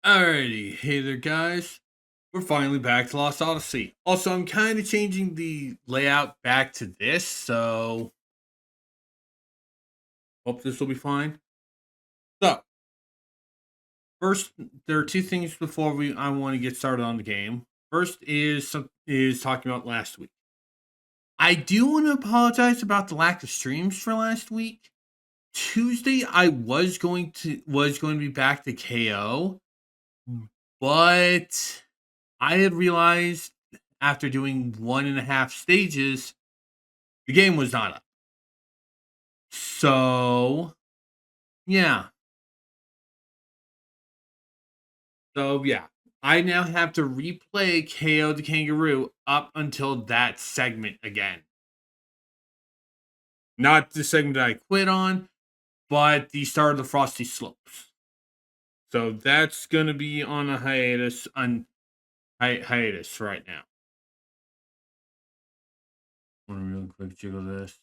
Alrighty, hey there, guys. We're finally back to Lost Odyssey. Also, I'm kind of changing the layout back to this, so hope this will be fine. So, first, there are two things before I want to get started on the game. First is talking about last week. I do want to apologize about the lack of streams for last week. Tuesday, I was going to be back to KO, but I had realized after doing 1.5 stages, the game was not up. So, yeah. So, I now have to replay KO the Kangaroo up until that segment again. Not the segment that I quit on, but the start of the Frosty Slopes. So that's gonna be on a hiatus right now. Want to real quick jiggle this.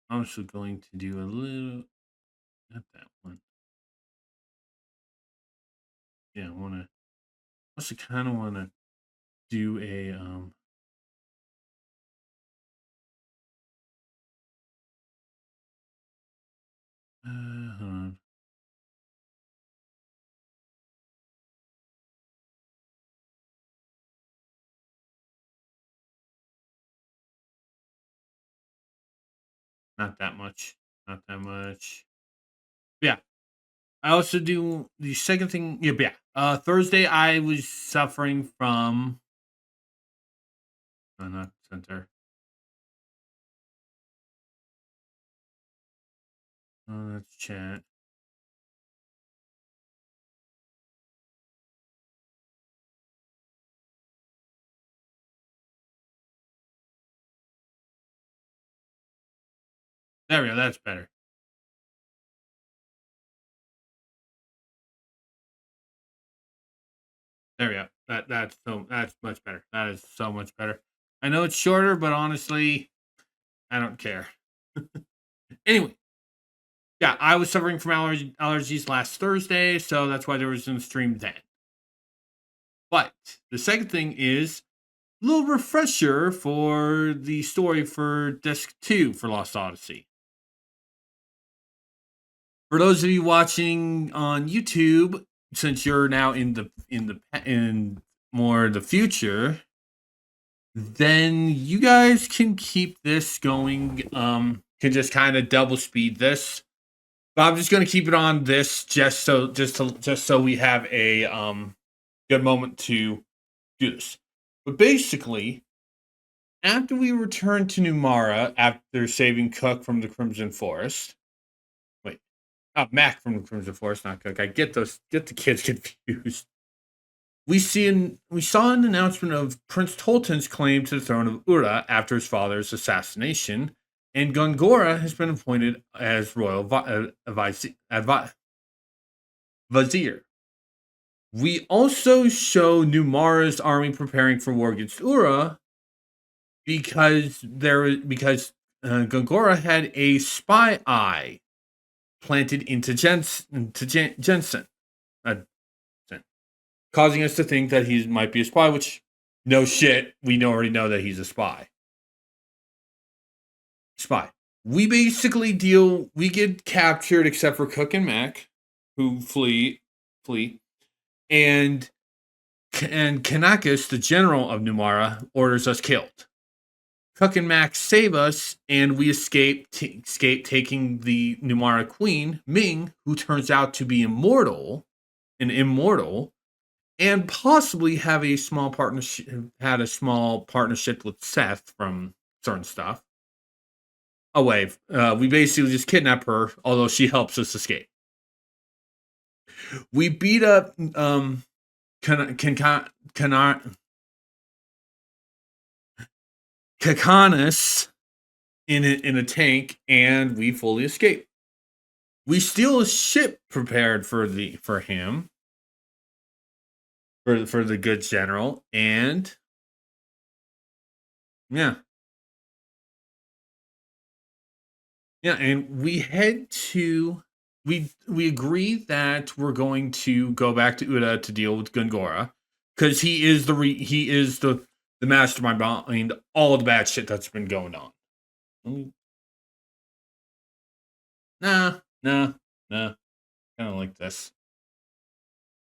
I'm also going to do a little, not that one. Yeah, I want to. Also, kind of want to do a hold on. Not that much. Not that much. Yeah. I also do the second thing. Yeah. Thursday, I was suffering from. Oh, not center. Oh, that's chat. There we go. That's better. There we go. That's much better. That is so much better. I know it's shorter, but honestly, I don't care. Anyway, yeah, I was suffering from allergies last Thursday, so that's why there was no stream then. But the second thing is a little refresher for the story for Disc 2 for Lost Odyssey. For those of you watching on YouTube, since you're now in more the future, then you guys can keep this going. Can just kind of double speed this. But I'm just gonna keep it on this just so we have a good moment to do this. But basically, after we return to Numara after saving Cook from the Crimson Forest. Wait. Mac from the Crimson Forest, not Cook. I get the kids confused. We saw an announcement of Prince Tolton's claim to the throne of Ura after his father's assassination, and Gongora has been appointed as royal vizier. We also show Numara's army preparing for war against Ura because Gongora had a spy eye planted into Jensen, uh, causing us to think that he might be a spy. Which, no shit, we already know that he's a spy. We basically we get captured except for Cook and Mac, who flee, and Kanakis, the general of Numara, orders us killed. Cook and Mac save us, and we escape taking the Numara queen, Ming, who turns out to be immortal, and possibly have a small partnership. Had a small partnership with Seth from certain stuff. Away. We basically just kidnap her, although she helps us escape. We beat up Kakanis in a tank, and we fully escape. We steal a ship prepared for him for the good general, and yeah, and we head to we agree that we're going to go back to Uda to deal with Gungora because he is the mastermind behind all the bad shit that's been going on. Nah, nah, nah. Kind of like this.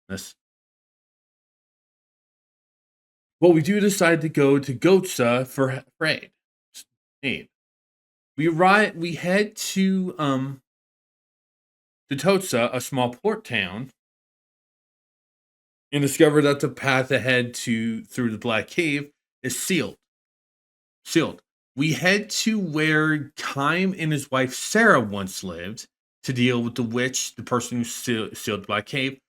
This. Well, we do decide to go to Gotsa for aid. We head to Totsa, a small port town, and discover that the path ahead to through the Black Cave is sealed. Sealed. We head to where Kime and his wife Sarah once lived to deal with the witch, the person who sealed the Black Cave,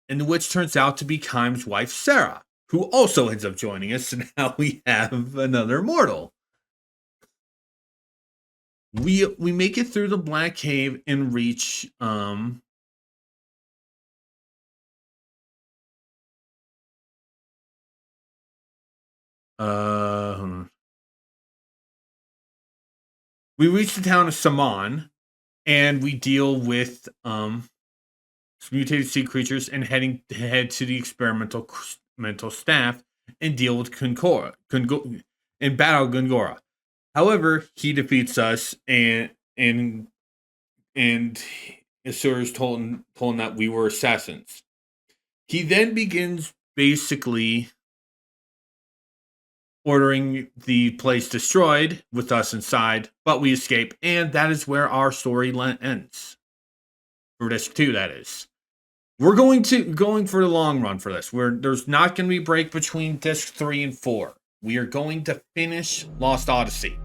and the witch turns out to be Kime's wife Sarah, who also ends up joining us, and now we have another mortal. We make it through the Black Cave and reach we reach the town of Saman, and we deal with mutated sea creatures and head to the experimental mental staff and deal with and battle Gungora. However, he defeats us and Asura is told him that we were assassins. He then begins basically ordering the place destroyed with us inside, but we escape, and that is where our story ends. For disc 2, that is. We're going for the long run for this. There's not going to be a break between disc 3 and 4. We are going to finish Lost Odyssey.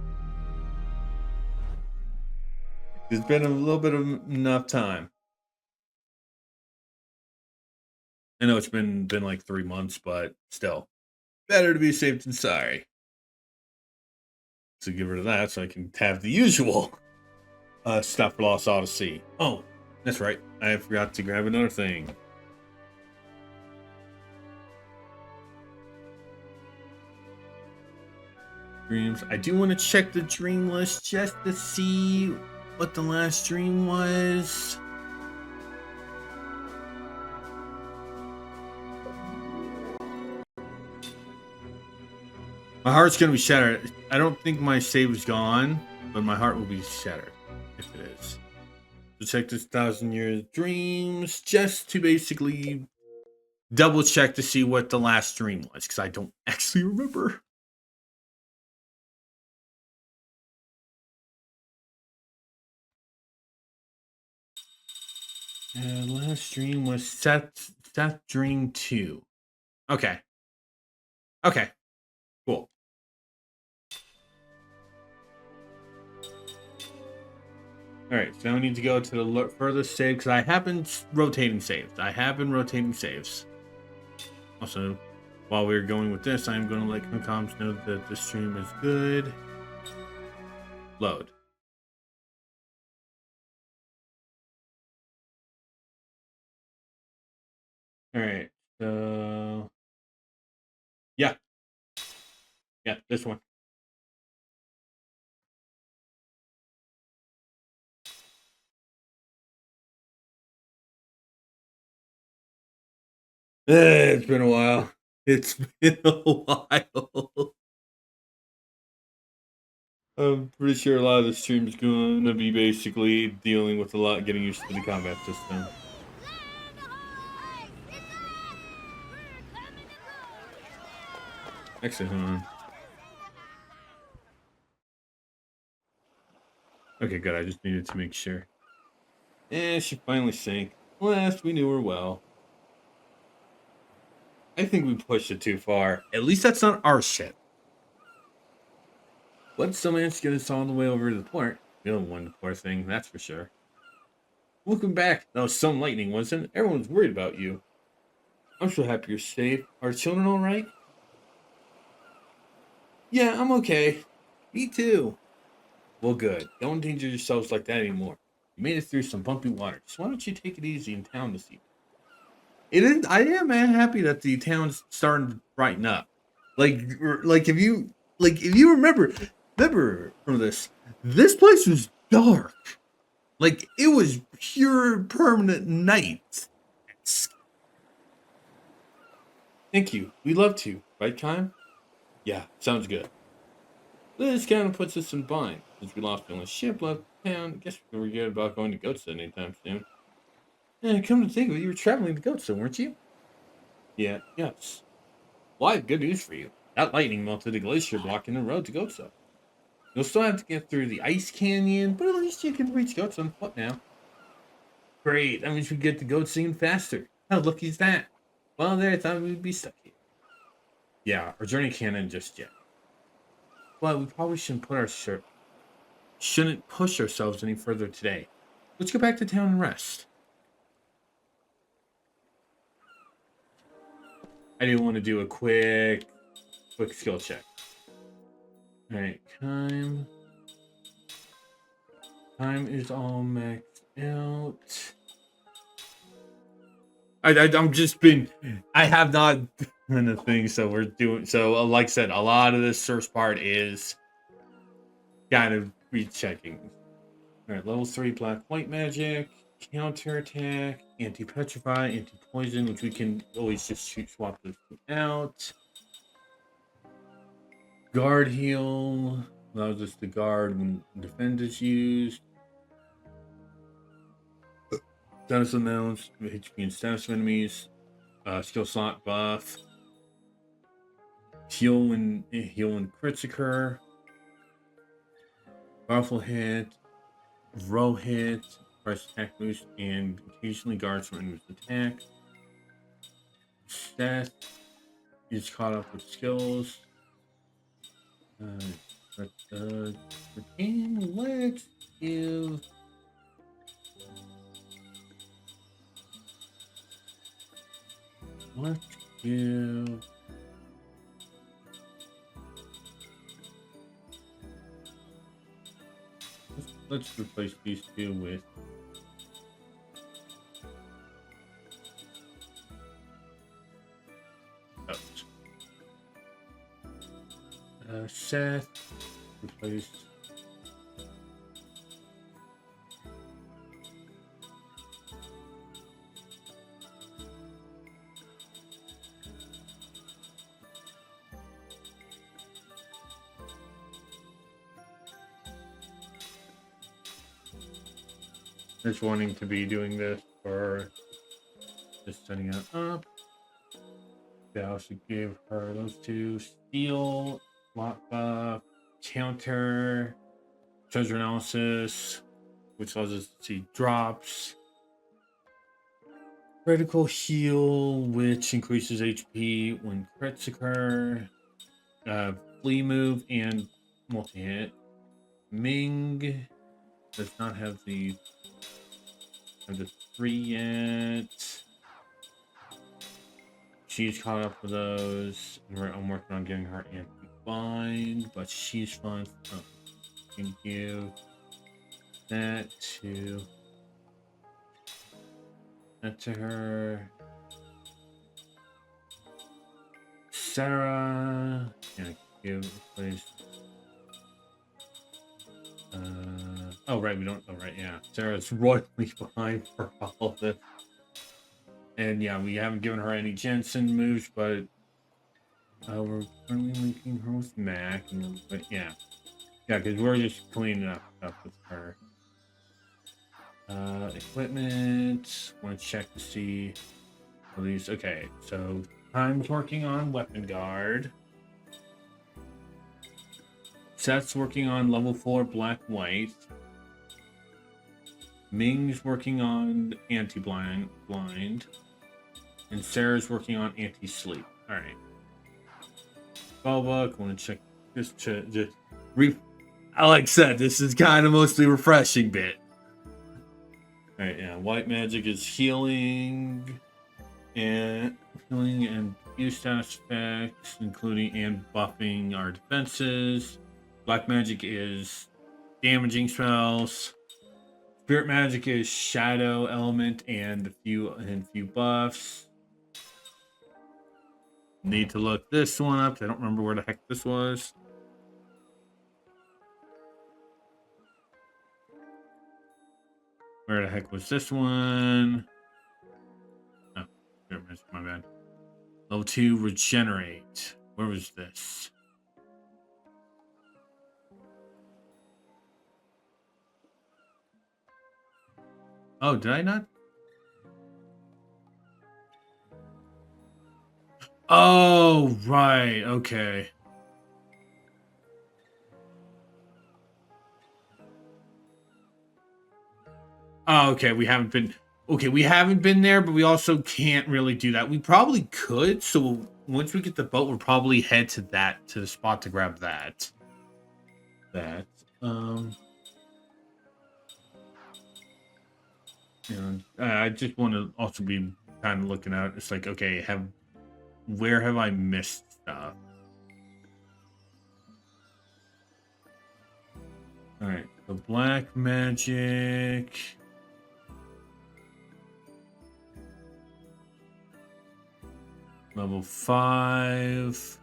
It's been a little bit of enough time. I know it's been like 3 months, but still. Better to be safe than sorry. So get rid of that so I can have the usual stuff for Lost Odyssey. Oh, that's right. I forgot to grab another thing. Dreams. I do want to check the dream list just to see what the last dream was. My heart's going to be shattered. I don't think my save is gone, but my heart will be shattered if it is. So check this 1,000 Years Dreams just to basically double check to see what the last dream was, because I don't actually remember. Last dream was Seth Dream 2. Okay. Okay. Cool. Alright, so now we need to go to the furthest save, because I have been rotating saves. Also, while we're going with this, I'm going to let comms know that the stream is good. Load. Alright, so... Yeah, this one. It's been a while. It's been a while. I'm pretty sure a lot of the stream's going to be basically dealing with a lot, getting used to the combat system. Actually, hold on. Okay, good. I just needed to make sure. She finally sank. Last we knew her well. I think we pushed it too far. At least that's not our ship. Once some ants get us on the way over to the port, we don't want the poor thing, that's for sure. Welcome back. That was some lightning, wasn't it? Everyone's worried about you. I'm so happy you're safe. Are the children all right? Yeah, I'm okay. Me too. Well, good. Don't endanger yourselves like that anymore. You made it through some bumpy water. Just why don't you take it easy in town this evening? It is. I am happy that the town's starting to brighten up. Like if you remember from this place was dark. Like, it was pure permanent night. Thank you. We love to. Right, Kyle? Yeah, sounds good. This kind of puts us in bind. Since we lost on the ship, left town, guess we were good about going to Goatsa anytime soon. And come to think of it, you were traveling to Goatsa, weren't you? Yeah, yes. Well, I have good news for you. That lightning melted a glacier blocking the road to Goatsa. You'll still have to get through the ice canyon, but at least you can reach Goatsa on foot now. Great, that means we get to Goatsa even faster. How lucky is that? Well, there, I thought we'd be stuck here. Yeah, our journey can't end just yet. But we probably shouldn't push ourselves any further today. Let's go back to town and rest. I do want to do a quick skill check. All right, time is all maxed out. I'm just been. I have not done a thing, so we're doing. So, like I said, a lot of this first part is kind of rechecking. All right, level 3 black white magic, counter attack, anti petrify, anti poison, which we can always just swap those two out. Guard heal allows us to guard when defend is used. Status amounts, HP and status of enemies. Skill slot buff. Heal when crits occur. Powerful hit. Row hit. Price attack boost and occasionally guards from enemies' attack. Stat is caught up with skills. Let's give. Let's give. Let's replace these two with. Seth, replace. Just wanting to be doing this for just setting it up. They also gave her those two: steal, lock buff, counter, treasure analysis, which allows us to see drops, critical heal, which increases HP when crits occur, flee move, and multi hit. Ming does not have the 3 yet. She's caught up with those. I'm working on getting her anti-bind, but she's fun. Oh, can give that to her. Sarah, yeah, give place. Oh right, we don't. Oh right, yeah. Sarah's royally behind for all of this. And yeah, we haven't given her any Jensen moves, but we're currently linking her with Mac. But yeah, because we're just cleaning up stuff with her. Equipment. Want to check to see these. Okay, so Time's working on Weapon Guard. Seth's working on level 4 Black White. Ming's working on Anti-Blind. And Sarah's working on anti-sleep. All right. Spellbook. I want to check this. Like I said, this is kind of mostly refreshing bit. All right. Yeah. White magic is healing and use status effects, including and buffing our defenses. Black magic is damaging spells. Spirit magic is shadow element and a few buffs. Need to look this one up. I don't remember where the heck this was. Where the heck was this one? Oh, my bad. Level 2, regenerate. Where was this? Oh, did I not? Oh, right. Okay. Oh, okay. We haven't been. Okay, we haven't been there, but we also can't really do that. We probably could. So once we get the boat, we'll probably head to the spot to grab that. Um. I just want to also be kind of looking out. It's like, okay, where have I missed stuff? All right, so black magic. Level 5.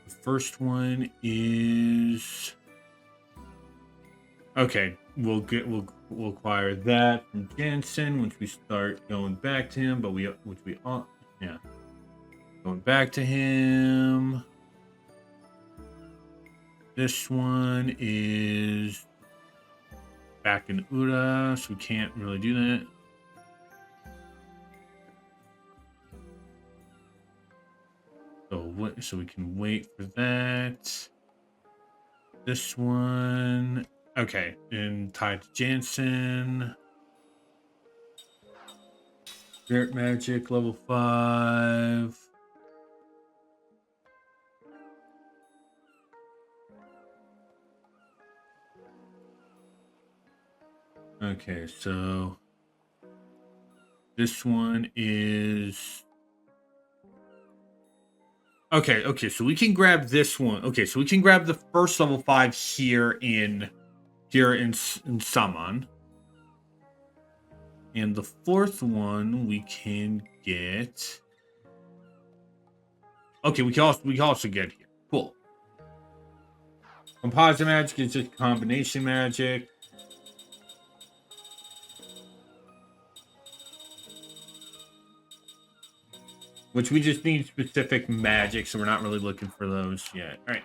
The first one is okay. We'll acquire that from Jansen once we start going back to him. But yeah, going back to him. This one is back in Uda, so we can't really do that. So we can wait for that. This one, okay, and tied to Jansen. Spirit magic level 5. Okay, so this one is okay, so we can grab this one. Okay, so we can grab the first level 5 here in Saman. And the fourth one we can get. Okay, we can also get here. Cool. Composite magic is just combination magic. Which we just need specific magic, so we're not really looking for those yet. All right.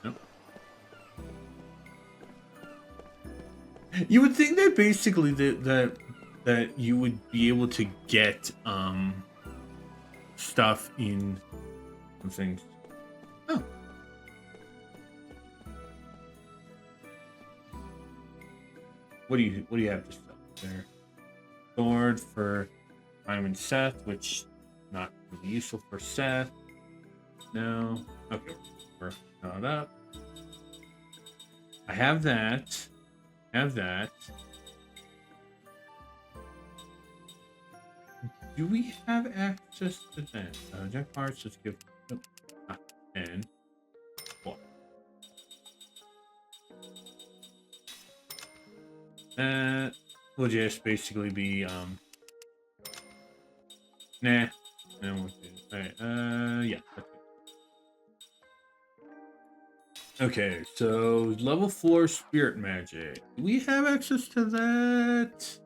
Nope. You would think that basically that you would be able to get stuff in some things. Oh. What do you have to stuff there? Sword for Simon Seth, which not really useful for Seth. No. Okay. We're not up. I have that. Do we have access to that? Jack parts, let's give 10. What? That will just basically be nah. No, alright, yeah. Okay, so level 4 spirit magic. Do we have access to that?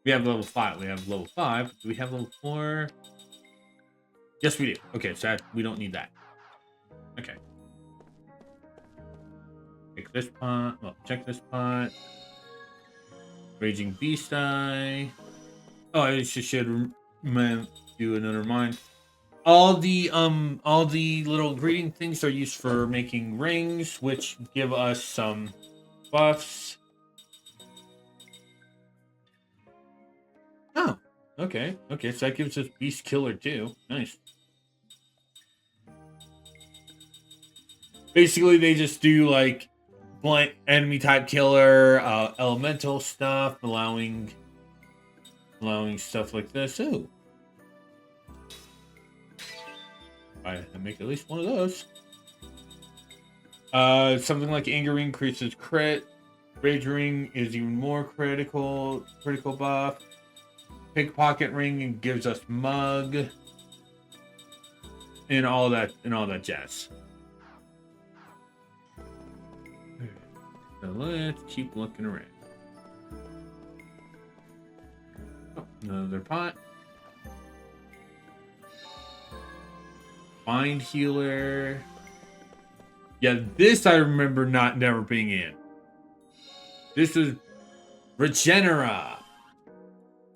We have level 5. We have level 5. Do we have level 4? Yes, we do. Okay, so we don't need that. Okay. Check this pot. Well, check this pot. Raging Beast Eye. Oh, I should do another mine. All the little greeting things are used for making rings, which give us some buffs. Oh, okay. Okay, so that gives us Beast Killer too. Nice. Basically, they just do like blank enemy type killer, elemental stuff, allowing stuff like this. Ooh. I make at least one of those. Something like Anger increases crit. Rage Ring is even more critical buff. Pickpocket Ring gives us Mug. And all that jazz. So let's keep looking around. Oh, another pot. Mind Healer. Yeah, this I remember never being in. This is Regenera.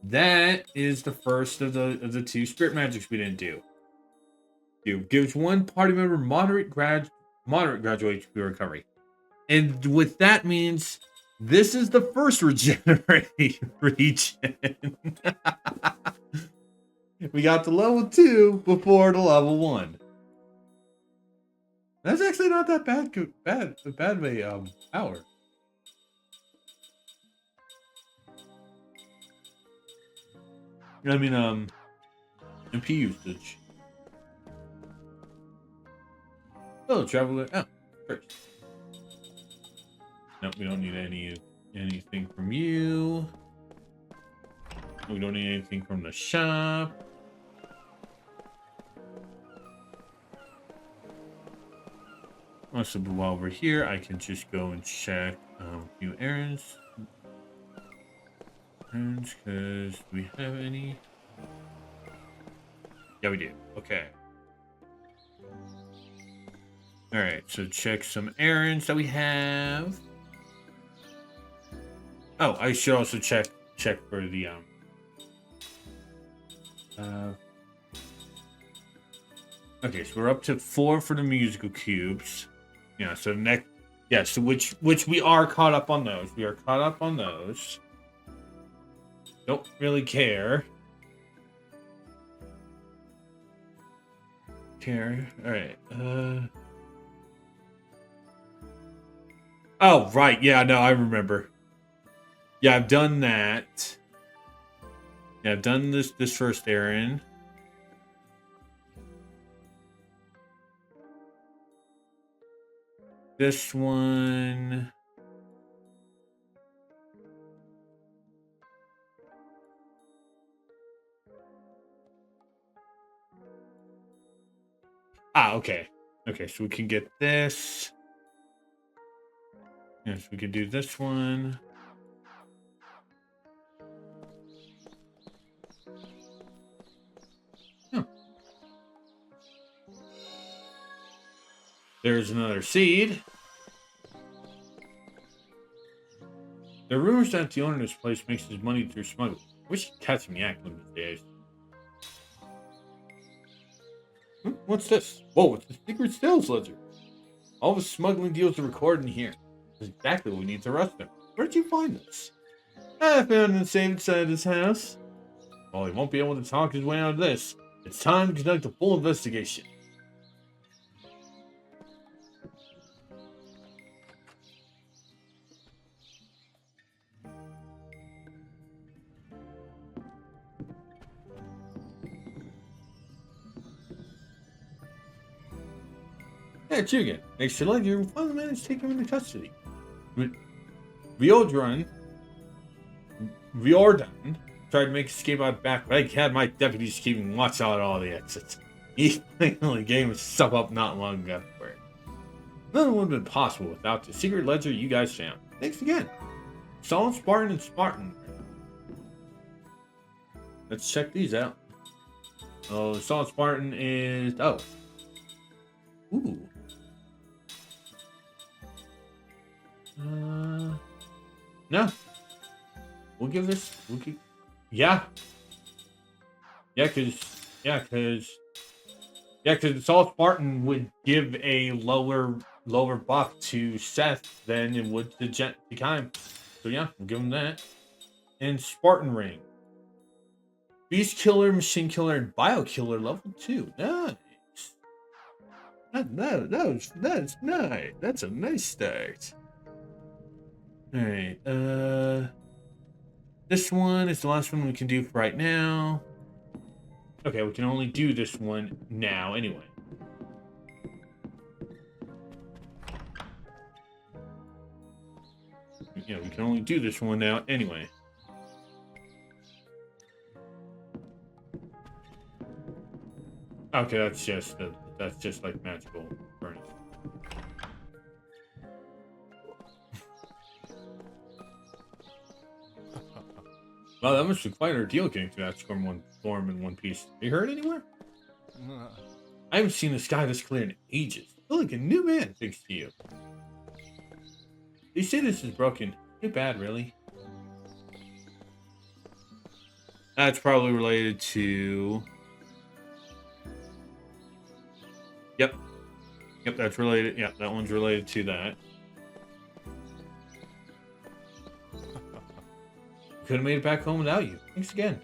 That is the first of the two spirit magics we didn't do. Gives one party member moderate gradual HP recovery. And what that means, this is the first regenerate regen. We got to level 2 before the level 1. That's actually not that bad of a power. I mean, MP usage. Oh, traveler. Oh, first. Nope, we don't need anything from you. We don't need anything from the shop. Also, while we're here, I can just go and check a few errands. Because we have any? Yeah, we do. Okay. All right, so check some errands that we have. Oh, I should also check for the Okay, so we're up to 4 for the musical cubes. Yeah, so next, yeah, so which we are caught up on those. We are caught up on those. Don't really care. All right. Oh, right. Yeah, no, I remember. Yeah, I've done that. Yeah, I've done this first errand. This one. Ah, okay. Okay, so we can get this. Yes, we can do this one. Oh. There's another seed. There are rumors that the owner of this place makes his money through smuggling. I wish he'd catch me acting these days. What's this? Whoa, it's the secret sales ledger. All the smuggling deals are recorded in here. That's exactly what we need to arrest him. Where did you find this? I found it in the safe inside his house. Well, he won't be able to talk his way out of this. It's time to conduct a full investigation. Yeah, it's you again. Next to ledger, we finally managed to take him into custody. Riordan tried to make escape out back, but I had my deputies keeping watch out all the exits. He finally gave himself up not long ago. None would have been possible without the secret ledger you guys found. Thanks again. Solid Spartan and Spartan. Let's check these out. Oh, Solid Spartan is... Oh. Ooh. No. We'll give this... Yeah. Because Solid Spartan would give a lower buff to Seth than it would to Kime. So yeah, we'll give him that. And Spartan Ring. Beast Killer, Machine Killer, and Bio Killer level 2. Nice. That's nice. That's a nice start. Alright, this one is the last one we can do for right now. Okay, we can only do this one now anyway. you know, we can only do this one now anyway. Okay, that's just like magical furnace. Wow, that must be quite an ordeal getting through that storm in one piece. Are you hurt anywhere? I haven't seen the sky this clear in ages. I feel like a new man thanks to you. They say this is broken. Too bad, really. That's probably related to... Yep. Yep, that's related. Yeah, that one's related to that. Could have made it back home without you. Thanks again.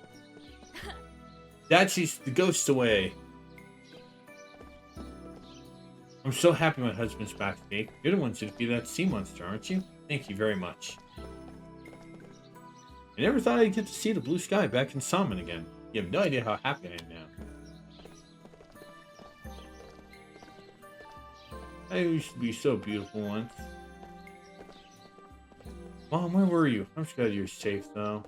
Dad chased the ghosts away. I'm so happy my husband's back today. You're the one to be that sea monster, aren't you? Thank you very much. I never thought I'd get to see the blue sky back in Salmon again. You have no idea how happy I am now. I used to be so beautiful once. Mom, where were you? I'm just glad you're safe, though.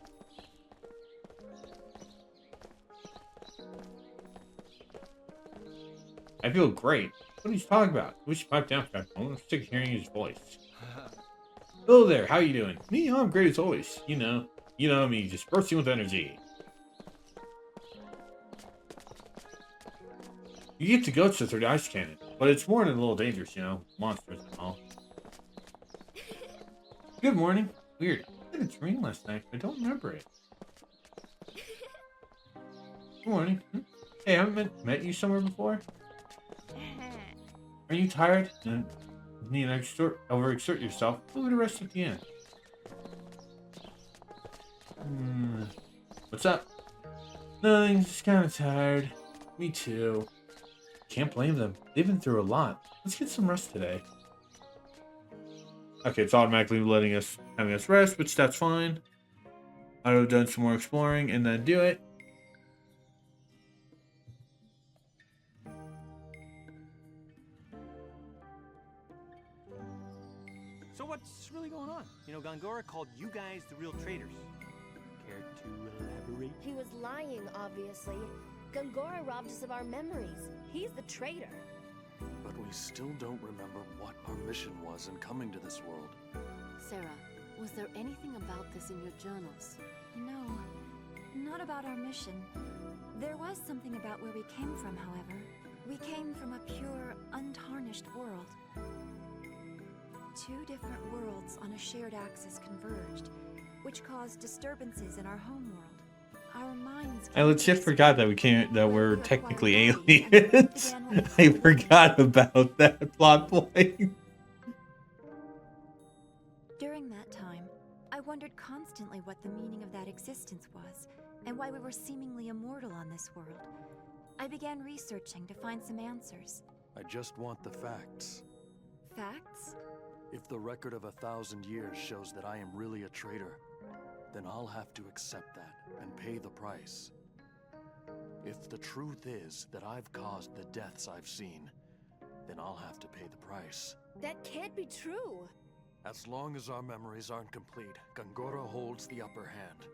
I feel great. What are you talking about? We should pipe down for a moment. I'm sick of hearing his voice. Hello there, how you doing? Me, I'm great as always. You know me, just bursting with energy. You get to go through the ice cannon, but it's more than a little dangerous, you know, monsters and all. Good morning. Weird. I had a dream last night, but I don't remember it. Good morning. Hey, I haven't met you somewhere before? Are you tired? Need to overexert yourself? We'll to rest at the end. What's up? Nothing, just kind of tired. Me too. Can't blame them. They've been through a lot. Let's get some rest today. Okay, it's automatically having us rest, which that's fine. I would have done some more exploring and then do it. So what's really going on? You know, Gongora called you guys the real traitors. Care to elaborate? He was lying, obviously. Gongora robbed us of our memories. He's the traitor. But we still don't remember what our mission was in coming to this world. Sarah, was there anything about this in your journals? No, not about our mission. There was something about where we came from, however. We came from a pure, untarnished world. 2 different worlds on a shared axis converged, which caused disturbances in our homeworld. Our minds. I legit forgot that we're technically aliens. I forgot about that plot point. During that time, I wondered constantly what the meaning of that existence was, and why we were seemingly immortal on this world. I began researching to find some answers. I just want the facts. Facts? If the record of 1,000 years shows that I am really a traitor, then I'll have to accept that and pay the price. If the truth is that I've caused the deaths I've seen, then I'll have to pay the price. That can't be true. As long as our memories aren't complete, Gongora holds the upper hand.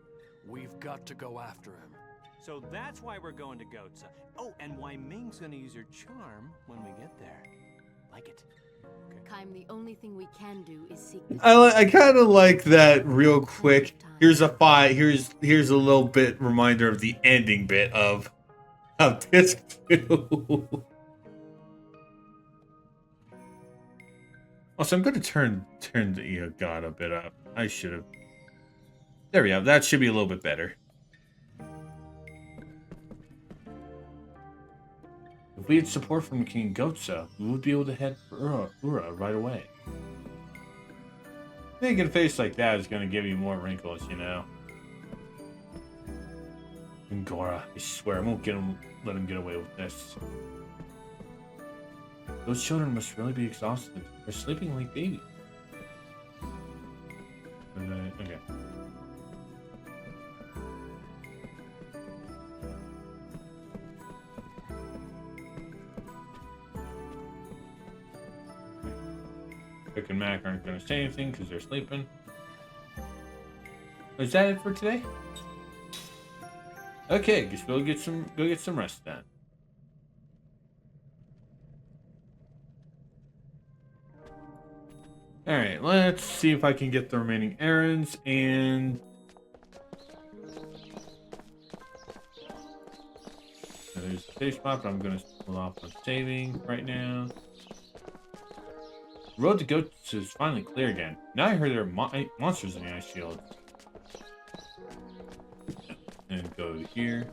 We've got to go after him. So that's why we're going to Goatsa. Oh, and why Ming's gonna use her charm when we get there. Like it. Kaim, the only thing we can do is seek the I kind of like that real quick. Here's a here's a little bit reminder of the ending bit of disc 2. Also, I'm going to turn the God a bit up. I should have. There we go. That should be a little bit better. If we had support from King Goatsa, we would be able to head for Ura right away. Making a face like that is going to give you more wrinkles, you know. Gongora, I swear, I won't let him get away with this. Those children must really be exhausted. They're sleeping like babies. Okay. Vic and Mac aren't going to say anything because they're sleeping. Is that it for today? Okay, guess we'll get some rest then. Alright, let's see if I can get the remaining errands and there's a save spot, but I'm gonna pull off on saving right now. The road to Goats is finally clear again. Now I heard there are monsters in the ice shield. And go to here.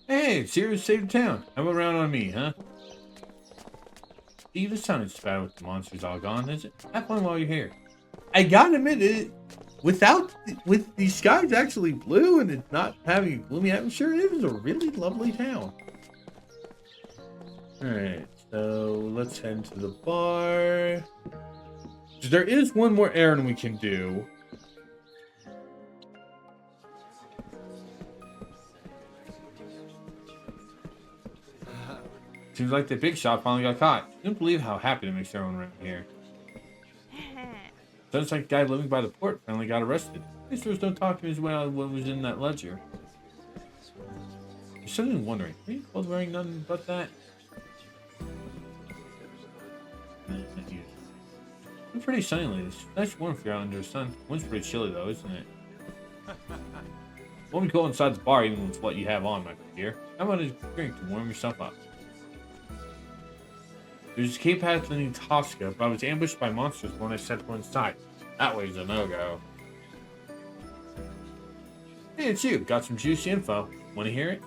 Hey, it's here to save the town. How about around on me, huh? See, this town isn't bad with the monsters all gone, is it? Have fun while you're here. I gotta admit it. With the skies actually blue and it's not having a gloomy atmosphere, it is a really lovely town. Alright, so let's head to the bar. There is one more errand we can do. Seems like the big shot finally got caught. I can't believe how happy it makes everyone around here. Sounds like the guy living by the port finally got arrested. At least there was no talking as well what was in that ledger. You're suddenly wondering, are you both wearing nothing but that? It's pretty sunny lately. It's nice warm for you out under the sun. Wind's pretty chilly though, isn't it? Won't be cold inside the bar even with what you have on, my dear. How about a drink to warm yourself up? There's a cave path leading to Tosca, but I was ambushed by monsters when I set foot inside. That way's a no-go. Hey, it's you. Got some juicy info. Want to hear it?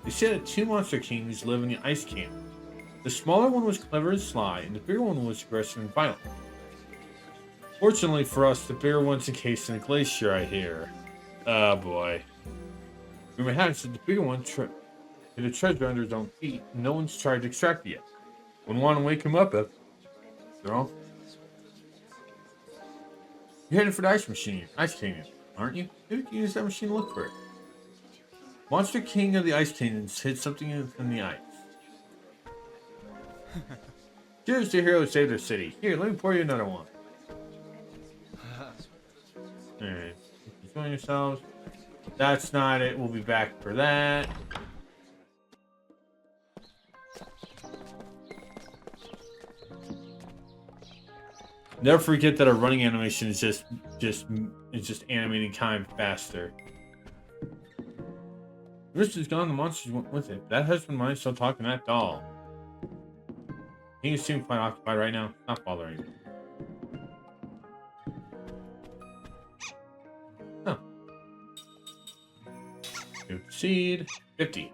They said that 2 monster kings live in the ice camp. The smaller one was clever and sly, and the bigger one was aggressive and violent. Fortunately for us, the bigger one's encased in a glacier, I hear. Oh boy. Rumor has it the bigger one hid a treasure under his own feet, and no one's tried to extract it yet. Wouldn't want to wake him up after all. You're headed for the ice canyon, aren't you? Maybe you can use that machine to look for it. Monster King of the Ice Canyons hid something in the ice. Cheers to hero who saved their city. Here, let me pour you another one. Alright, enjoy yourselves. That's not it. We'll be back for that. Never forget that our running animation is just animating time faster. The wrist is gone, the monsters went with it. That husband of mine is still talking to that doll. He seems quite occupied right now. Not bothering me. Huh. Good seed. 50.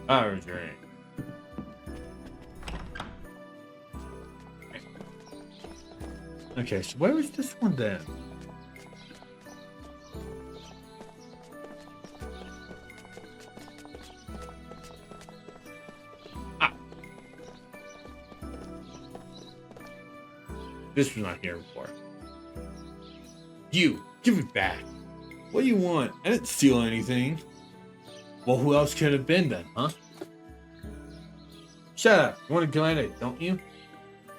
Power drain. Okay, so where was this one then? Ah. This was not here before. You, give it back. What do you want? I didn't steal anything. Well, who else could it have been then, huh? Shut up. You want to glide it, don't you?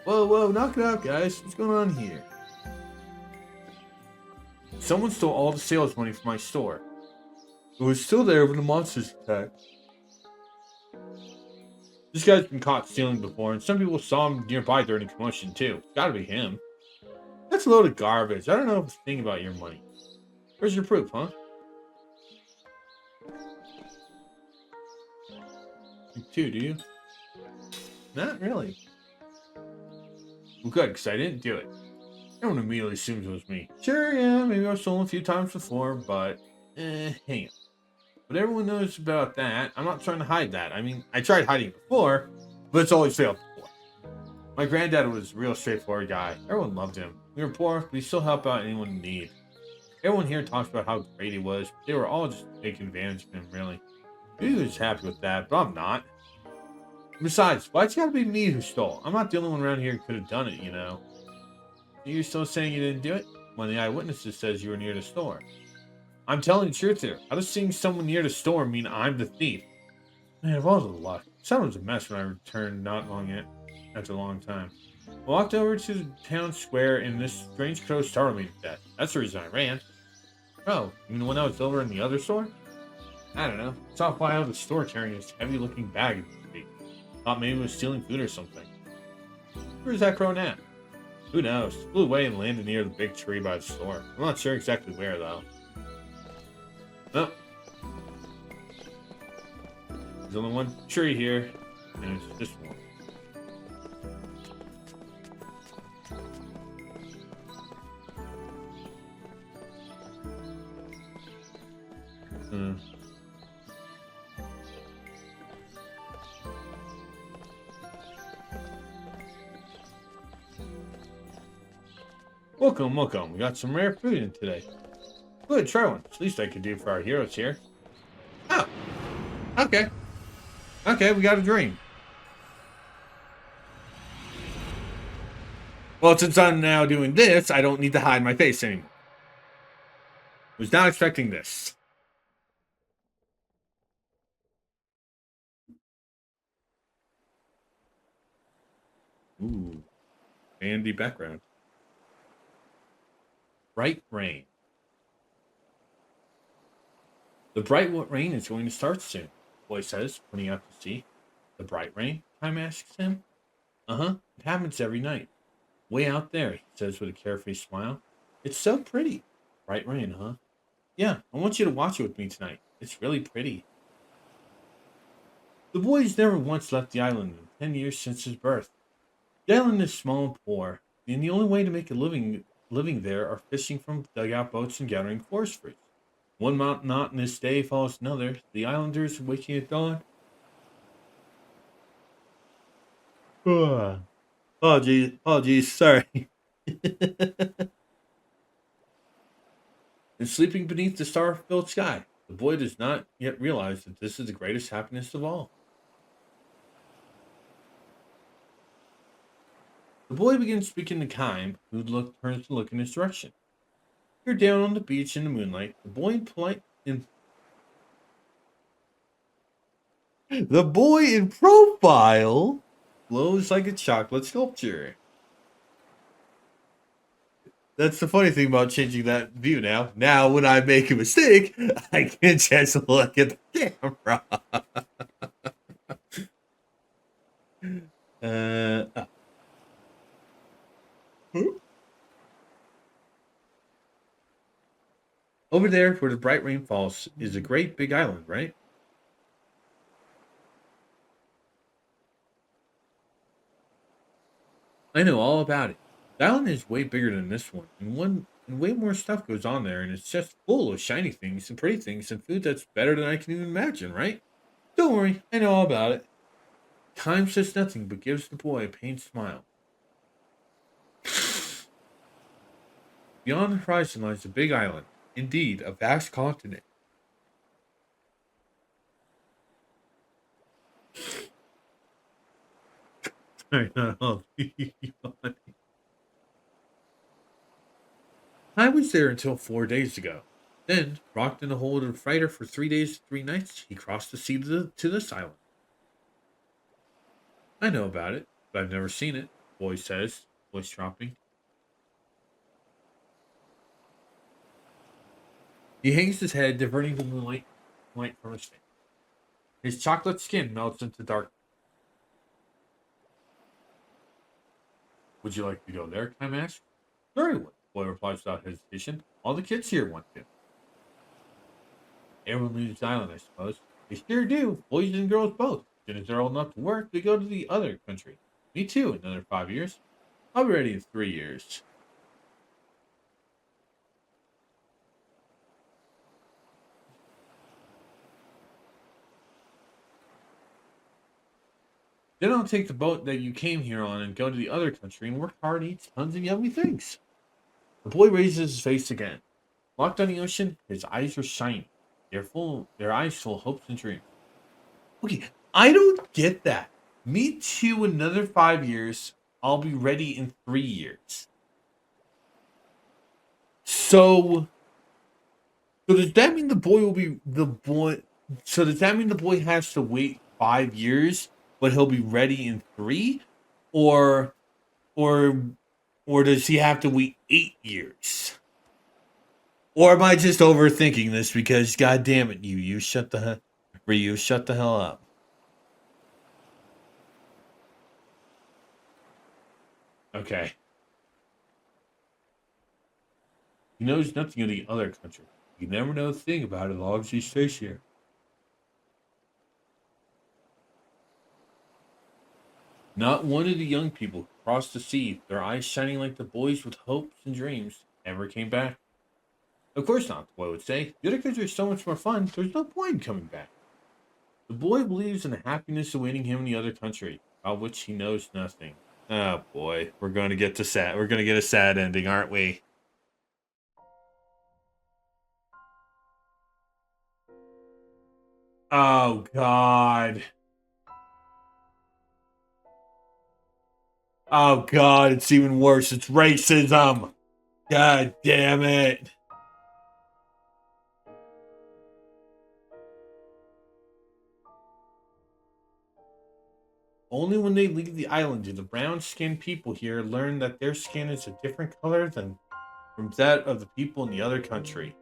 Whoa, knock it out, guys. What's going on here? Someone stole all the sales money from my store. It was still there when the monsters attacked. This guy's been caught stealing before, and some people saw him nearby during the commotion, too. It's gotta be him. That's a load of garbage. I don't know if it's thinking about your money. Where's your proof, huh? You too, do you? Not really. Well, good, because I didn't do it. Everyone immediately assumes it was me. Sure, yeah, maybe I've stolen a few times before, but, hang on. But everyone knows about that. I'm not trying to hide that. I mean, I tried hiding it before, but it's always failed before. My granddad was a real straightforward guy. Everyone loved him. We were poor, but he still helped out anyone in need. Everyone here talks about how great he was. They were all just taking advantage of him, really. Maybe he was happy with that, but I'm not. Besides, why's it gotta be me who stole? I'm not the only one around here who could have done it, you know. You're still saying you didn't do it? one of the eyewitnesses says you were near the store. I'm telling the truth here. How does seeing someone near the store mean I'm the thief? Man, of all the luck. Someone was a mess when I returned not long after a long time. I walked over to the town square and this strange crow startled me to death. That's the reason I ran. Oh, you mean the one that was over in the other store? I don't know. Saw a fly out of the store carrying this heavy-looking bag. Thought maybe it was stealing food or something. Where's that crow now? Who knows? Flew away and landed near the big tree by the store. I'm not sure exactly where, though. Oh. There's only one tree here, and it's this one. Welcome, welcome. We got some rare food in today. Good, try one. It's the least I could do for our heroes here. Oh. Okay. Okay, we got a dream. Well, since I'm now doing this, I don't need to hide my face anymore. Was not expecting this. Ooh. Handy background. Bright rain. The bright rain is going to start soon, the boy says, pointing out to sea. The bright rain? Time asks him. Uh-huh. It happens every night. Way out there, he says with a carefree smile. It's so pretty. Bright rain, huh? Yeah, I want you to watch it with me tonight. It's really pretty. The boy has never once left the island in 10 years since his birth. The island is small and poor, and the only way to make a living there are fishing from dugout boats and gathering forest fruits. One monotonous day follows another. The islanders waking at dawn. Apologies, sorry. And sleeping beneath the star-filled sky. The boy does not yet realize that this is the greatest happiness of all. The boy begins speaking to Kime, who turns to look in his direction. Here down on the beach in the moonlight, the boy in profile glows like a chocolate sculpture. That's the funny thing about changing that view now. Now, when I make a mistake, I can just look at the camera. Over there, where the bright rain falls, is a great big island, right? I know all about it. The island is way bigger than this one, and way more stuff goes on there, and it's just full of shiny things and pretty things and food that's better than I can even imagine, right? Don't worry, I know all about it. Time says nothing but gives the boy a pained smile. Beyond the horizon lies a big island. Indeed, a vast continent. I was there until 4 days ago. Then, rocked in the hold of a freighter for 3 days and 3 nights, he crossed the sea to this island. I know about it, but I've never seen it, the boy says, voice dropping. He hangs his head, diverting the moonlight from his face. His chocolate skin melts into darkness. Would you like to go there? Time asks. Sure, he would, the boy replies without hesitation. All the kids here want to. Everyone leaves the island, I suppose. They sure do, boys and girls both. As soon as they're old enough to work, they go to the other country. Me too, in another 5 years. I'll be ready in 3 years. Then I'll take the boat that you came here on and go to the other country and work hard and eat tons of yummy things. The boy raises his face again. Locked on the ocean, his eyes are shiny. Their eyes full of hopes and dreams. Okay, I don't get that. Me too, another 5 years. I'll be ready in 3 years. So does that mean the boy will be the boy? So does that mean the boy has to wait 5 years, but he'll be ready in 3, or or or does he have to wait 8 years? Or am I just overthinking this? Because God damn it, you shut the Ryu, shut the hell up. Okay. He knows nothing of the other country. You never know a thing about it as long as he stays here. Not one of the young people who crossed the sea, their eyes shining like the boys with hopes and dreams, ever came back. Of course not, the boy would say. The other country is so much more fun, there's no point in coming back. The boy believes in the happiness awaiting him in the other country, about which he knows nothing. Oh boy, we're going to get a sad ending, aren't we? Oh God. Oh God, it's even worse. It's racism. God damn it. Only when they leave the island do the brown-skinned people here learn that their skin is a different color than from that of the people in the other country.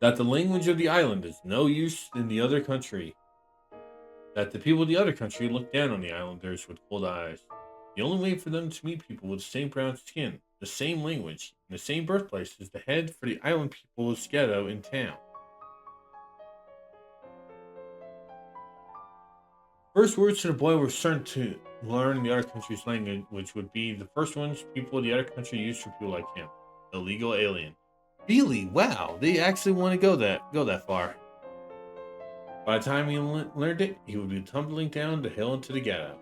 That the language of the island is no use in the other country. That the people of the other country look down on the islanders with cold eyes. The only way for them to meet people with the same brown skin, the same language, and the same birthplace is to head for the island people's ghetto in town. First words to the boy were certain to learn the other country's language, which would be the first ones people of the other country use for people like him. Illegal alien. Really? Wow, they actually want to go that far. By the time he learned it, he would be tumbling down the hill into the ghetto.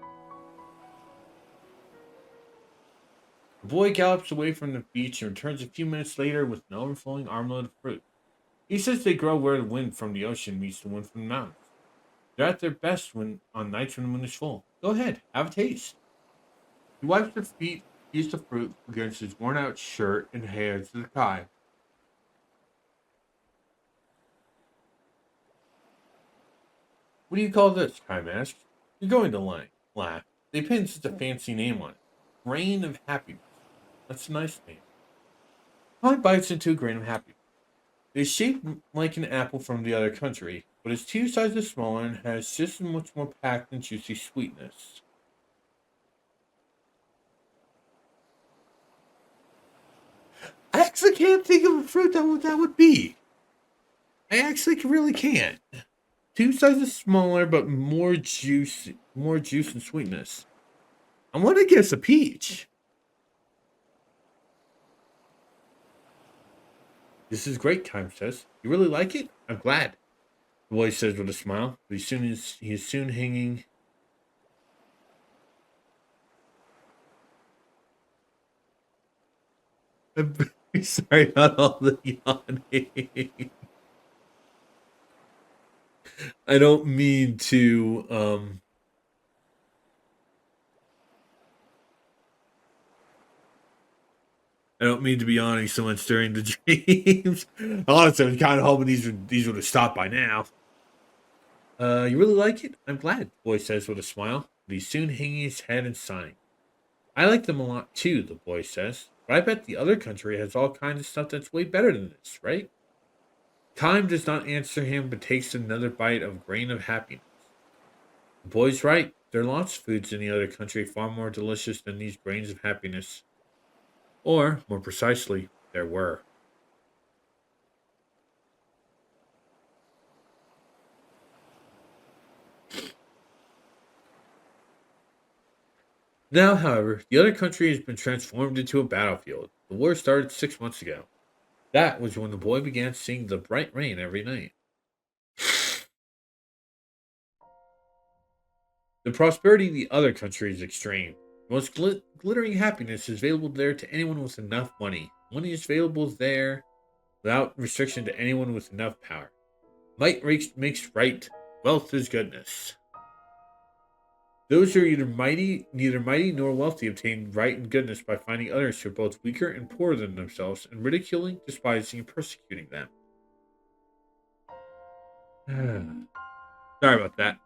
The boy gallops away from the beach and returns a few minutes later with an overflowing armload of fruit. He says they grow where the wind from the ocean meets the wind from the mountains. They're at their best on nights when the moon is full. Go ahead, have a taste. He wipes the piece of fruit against his worn-out shirt and hands to the Kai. What do you call this? Kai asks. You're going to laugh. They pinned such a fancy name on it. Grain of Happiness. That's a nice name. Kai bites into a grain of happiness. It is shaped like an apple from the other country, but is 2 sizes smaller and has just as much more packed and juicy sweetness. I actually can't think of a fruit that would be. I actually really can't. 2 sizes smaller, but more juice and sweetness. I want to guess a peach. This is great, Time says. You really like it? I'm glad. The boy says with a smile. But he is soon hanging. I'm very sorry about all the yawning. I don't mean to I don't mean to be yawning so much during the dreams. Honestly, I was kind of hoping these would have stopped by now. You really like it? I'm glad, the boy says with a smile, but he's soon hanging his head and sighing. I like them a lot too, the boy says, but I bet the other country has all kinds of stuff that's way better than this, right? Time does not answer him, but takes another bite of grain of happiness. The boy's right. There are lots of foods in the other country far more delicious than these grains of happiness. Or, more precisely, there were. Now, however, the other country has been transformed into a battlefield. The war started 6 months ago. That was when the boy began seeing the bright rain every night. The prosperity of the other country is extreme. The most glittering happiness is available there to anyone with enough money. Money is available there without restriction to anyone with enough power. Might makes right. Wealth is goodness. Those who are neither mighty nor wealthy obtain right and goodness by finding others who are both weaker and poorer than themselves, and ridiculing, despising, and persecuting them. Sorry about that.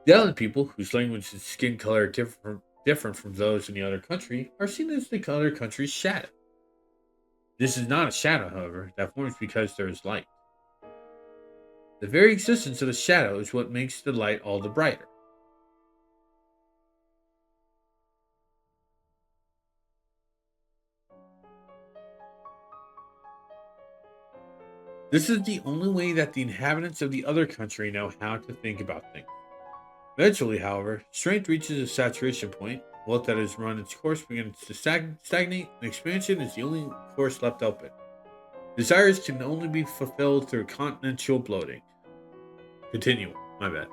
The island people, whose language and skin color are different from those in the other country, are seen as the other country's shadow. This is not a shadow, however, that forms because there is light. The very existence of the shadow is what makes the light all the brighter. This is the only way that the inhabitants of the other country know how to think about things. Eventually, however, strength reaches a saturation point, wealth that has run its course begins to stagnate, and expansion is the only course left open. Desires can only be fulfilled through continental bloating. Continue. My bad.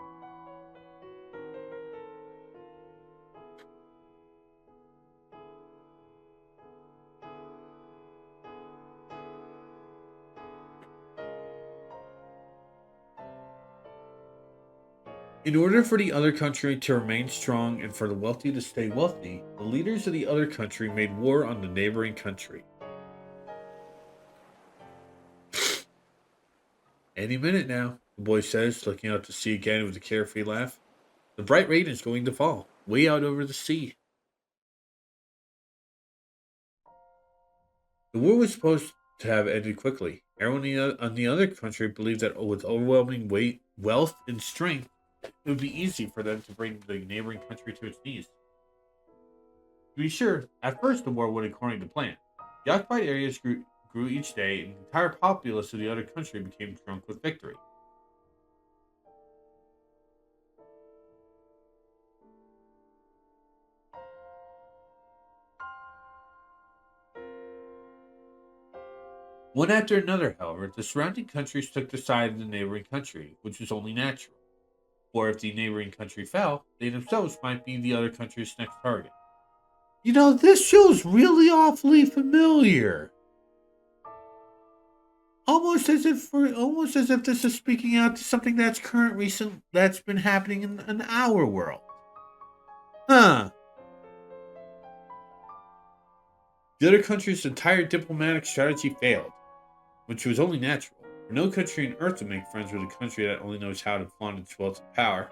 In order for the other country to remain strong and for the wealthy to stay wealthy, the leaders of the other country made war on the neighboring country. Any minute now, the boy says, looking out to sea again with a carefree laugh. The bright rain is going to fall, way out over the sea. The war was supposed to have ended quickly. Everyone on the other country believed that with overwhelming wealth, and strength, it would be easy for them to bring the neighboring country to its knees. To be sure, at first the war went according to plan. The occupied areas grew each day, and the entire populace of the other country became drunk with victory. One after another, however, the surrounding countries took the side of the neighboring country, which was only natural. For if the neighboring country fell, they themselves might be the other country's next target. You know, this feels really awfully familiar. Almost as if this is speaking out to something that's been happening in our world. Huh. The other country's entire diplomatic strategy failed, which was only natural. For no country on earth would make friends with a country that only knows how to flaunt its wealth and power.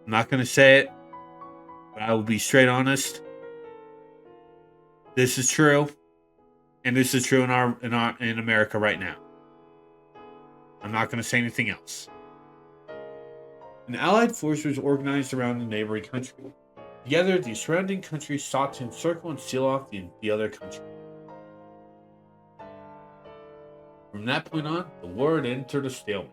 I'm not going to say it, but I will be straight honest. This is true, and this is true in America right now. I'm not going to say anything else. An allied force was organized around the neighboring country. Together, the surrounding countries sought to encircle and seal off the other country. From that point on, the war had entered a stalemate.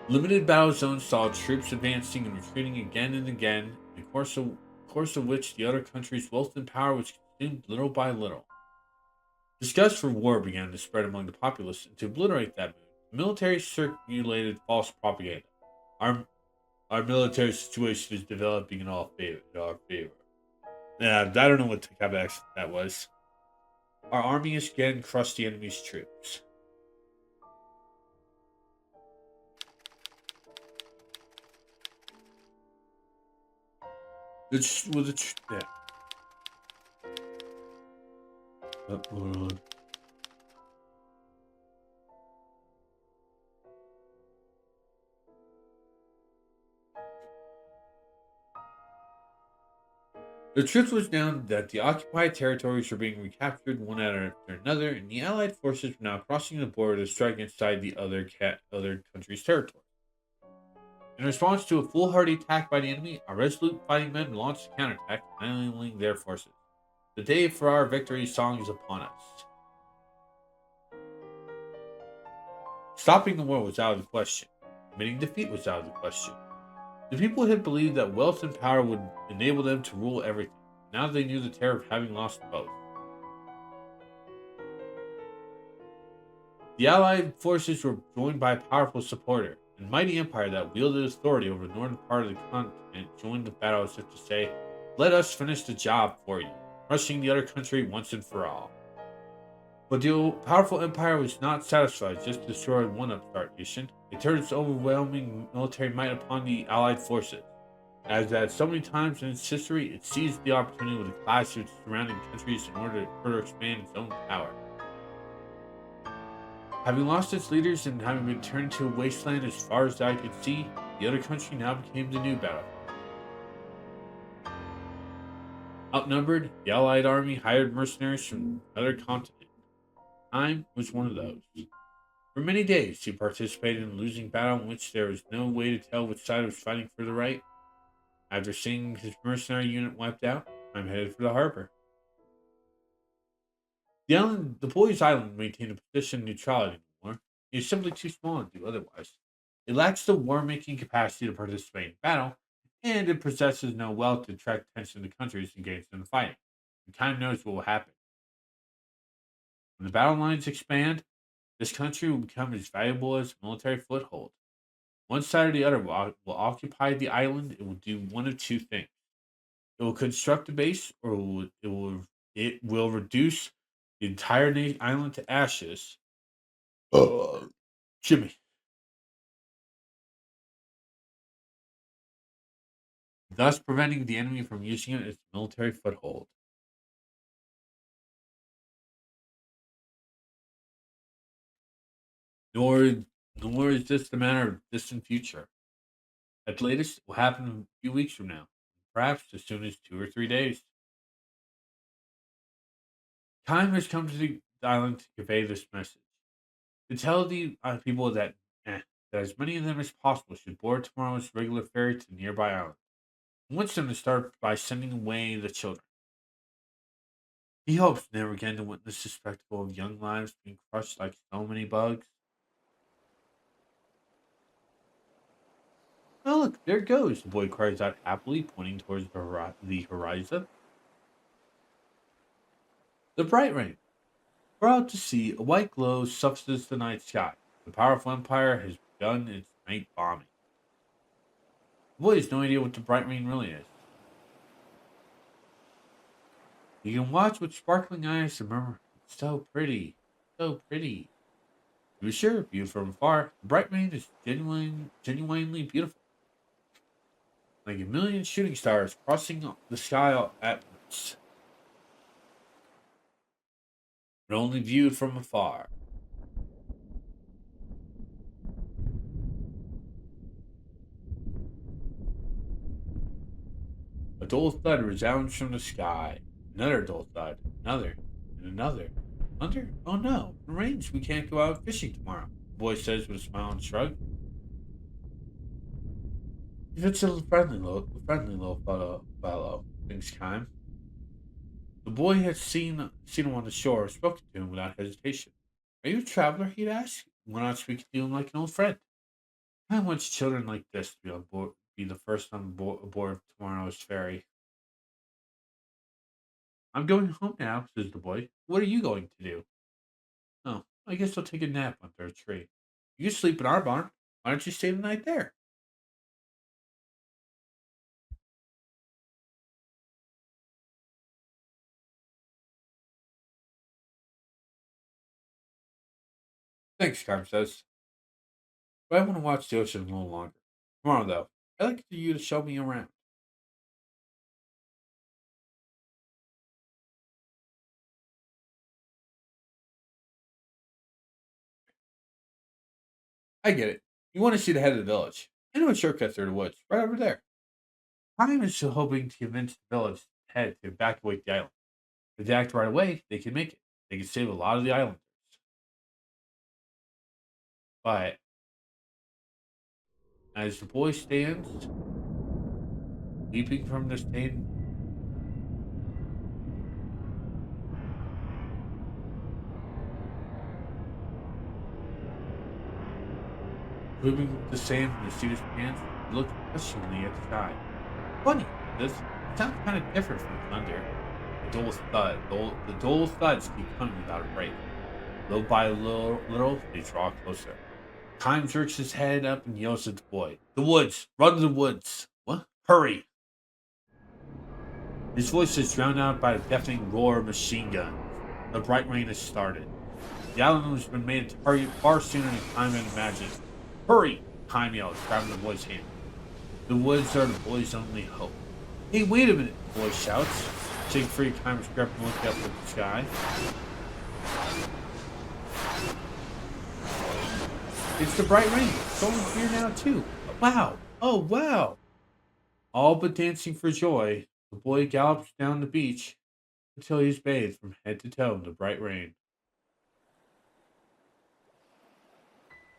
Limited battle zones saw troops advancing and retreating again and again, in the course of which the other country's wealth and power was consumed little by little. Disgust for war began to spread among the populace, and to obliterate that mood, the military circulated false propaganda. Our military situation is developing in our favor. Yeah, I don't know what type of accent that was. Our army has again crushed the enemy's troops. Yeah. Hold on. The truth was now that the occupied territories were being recaptured one after another, and the Allied forces were now crossing the border to strike inside the other country's territory. In response to a foolhardy attack by the enemy, our resolute fighting men launched a counterattack, annihilating their forces. The day for our victory song is upon us. Stopping the war was out of the question. Admitting defeat was out of the question. The people had believed that wealth and power would enable them to rule everything. Now they knew the terror of having lost both. The Allied forces were joined by a powerful supporter, and mighty empire that wielded authority over the northern part of the continent joined the battle as if to say, "Let us finish the job for you, crushing the other country once and for all." But the powerful empire was not satisfied just to destroy one upstart nation. It turned its overwhelming military might upon the Allied forces. As at so many times in its history, it seized the opportunity with a clash with surrounding countries in order to further expand its own power. Having lost its leaders and having been turned into a wasteland as far as the eye could see, the other country now became the new battle. Outnumbered, the Allied army hired mercenaries from another continent. Time was one of those. For many days, he participated in a losing battle in which there was no way to tell which side was fighting for the right. After seeing his mercenary unit wiped out, I'm headed for the harbor. The boy's island maintained a position of neutrality anymore. It is simply too small to do otherwise. It lacks the war-making capacity to participate in battle, and it possesses no wealth to attract attention to countries engaged in the fighting. And time knows what will happen. When the battle lines expand, this country will become as valuable as a military foothold. One side or the other will occupy the island. It will do one of two things. It will construct a base, or it will reduce the entire island to ashes. Jimmy. Thus preventing the enemy from using it as a military foothold. Nor, nor is this a matter of distant future. At the latest, it will happen a few weeks from now, perhaps as soon as 2 or 3 days. Time has come to the island to convey this message. To tell the people that as many of them as possible should board tomorrow's regular ferry to the nearby island. He wants them to start by sending away the children. He hopes never again to witness the spectacle of young lives being crushed like so many bugs. Oh, look, there it goes, the boy cries out happily, pointing towards the horizon. The bright rain. Far out to sea, a white glow subsists the night sky. The powerful empire has begun its night bombing. The boy has no idea what the bright rain really is. You can watch with sparkling eyes and murmur, "It's so pretty, so pretty." To be sure, viewed from afar, the bright rain is genuinely beautiful. Like a million shooting stars crossing the sky at once. But only viewed from afar. A dull thud resounds from the sky. Another dull thud. Another. And another. Under? Oh no. It rains. We can't go out fishing tomorrow, the boy says with a smile and shrug. It's a friendly little fellow, thinks Kime. The boy had seen him on the shore, spoken to him without hesitation. "Are you a traveler?" he'd asked. Went on speaking to him like an old friend. I want children like this to be on board, be the first on aboard tomorrow's ferry. "I'm going home now," says the boy. "What are you going to do?" "Oh, I guess I'll take a nap under a tree." "You can sleep in our barn. Why don't you stay the night there?" "Thanks," Carm says. "But I want to watch the ocean a little longer. Tomorrow, though, I'd like for you to show me around." "I get it. You want to see the head of the village. I know a shortcut through the woods, right over there." Prime is still hoping to convince the village head to evacuate the island. If they act right away, they can make it. They can save a lot of the islanders. But as the boy stands, leaping from the stain, moving the sand from the seat of his pants, he looks questioningly at the sky. Funny, this sounds kind of different from thunder. The dull thuds keep coming without a break. Little by little, they draw closer. Time jerks his head up and yells at the boy. The woods! Run to the woods! What? Hurry! His voice is drowned out by the deafening roar of machine guns. The bright rain has started. The island has been made a target far sooner than Time had imagined. Hurry! Time yells, grabbing the boy's hand. The woods are the boy's only hope. Hey, wait a minute, the boy shouts. Shaking free of Time's grip and looking up at the sky. It's the bright rain. It's only here now, too. Wow. Oh, wow. All but dancing for joy, the boy gallops down the beach until he's bathed from head to toe in the bright rain.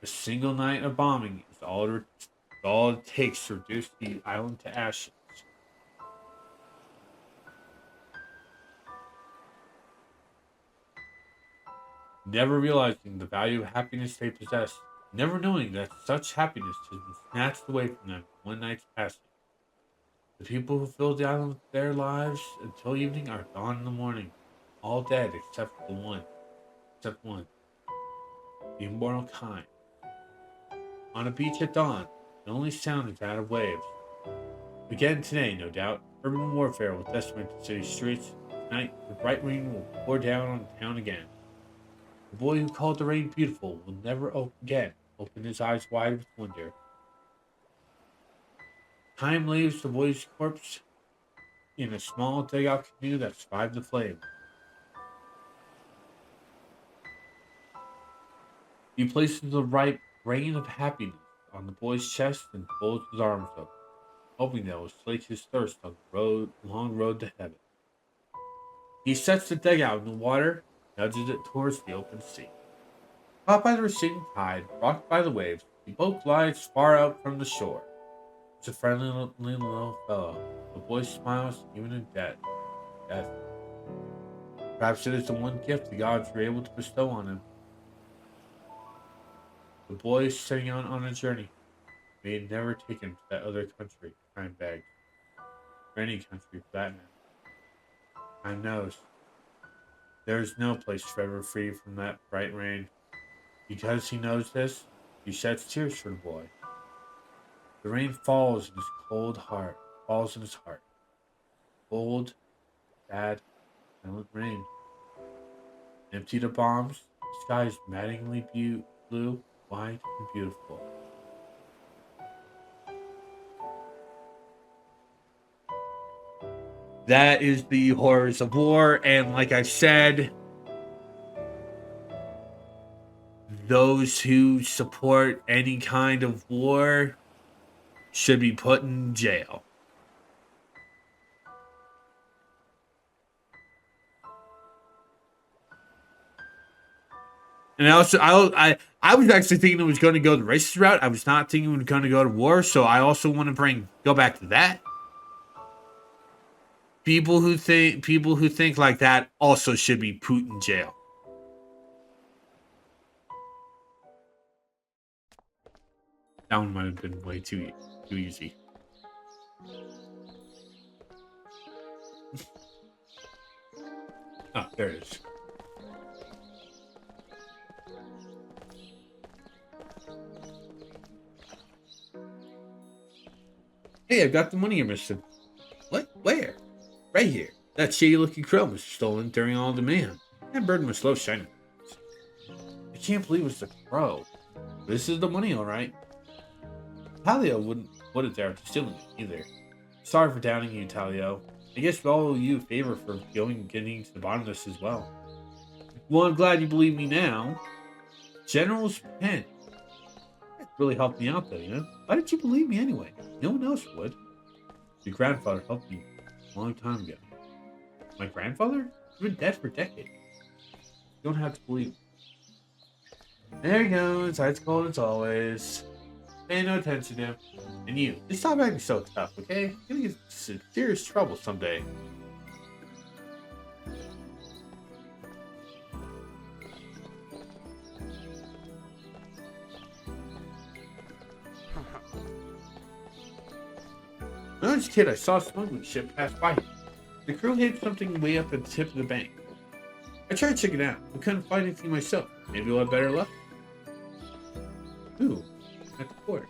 A single night of bombing is all it takes to reduce the island to ashes. Never realizing the value of happiness they possess, never knowing that such happiness has been snatched away from them one night's passing. The people who filled the island with their lives until evening are gone in the morning, all dead except one, the immortal kind. On a beach at dawn, the only sound is that of waves. Again today, no doubt, urban warfare will decimate the city streets. Tonight, the bright rain will pour down on the town again. The boy who called the rain beautiful will never open his eyes wide with wonder. Time leaves the boy's corpse in a small dugout canoe that survived the flame. He places the ripe rain of happiness on the boy's chest and folds his arms up, hoping that it will slake his thirst on the long road to heaven. He sets the dugout in the water, nudges it towards the open sea. Caught by the receding tide, rocked by the waves, the boat glides far out from the shore. It's a friendly little fellow. The boy smiles even in death. Perhaps it is the one gift the gods were able to bestow on him. The boy is setting out on a journey. May it never take him to that other country, Time begged. Or any country for that matter. Time knows. There is no place forever free from that bright rain. Because he knows this, he sheds tears for the boy. The rain falls in his falls in his heart. Cold, sad, silent rain. Emptied of bombs, the sky is maddeningly blue, wide, and beautiful. That is the horrors of war, and like I said, those who support any kind of war should be put in jail. And I was actually thinking it was going to go the racist route. I was not thinking it was going to go to war, so I also want to go back to that. People who think like that also should be put in jail. That one might have been way too easy. Oh, there it is. Hey, I've got the money you missed. What? Where? Right here. That shady-looking crow was stolen during all demand. That bird must love shiny. I can't believe it's a crow. This is the money, all right. Talio wouldn't put it there after stealing it either. Sorry for doubting you, Talio. I guess we all owe you a favor for getting to the bottom of this as well. Well, I'm glad you believe me now. General's pen. That really helped me out, though, you know? Why did you believe me anyway? No one else would. Your grandfather helped me a long time ago. My grandfather? He's been dead for decades. You don't have to believe me. There he goes. Ice cold as always. Pay no attention to him. And you, just stop acting so tough, okay? You're gonna get in serious trouble someday. When I was a kid, I saw a smuggling ship pass by. The crew hid something way up at the tip of the bank. I tried to check it out. I couldn't find anything myself. Maybe we'll have better luck. Ooh, at the port.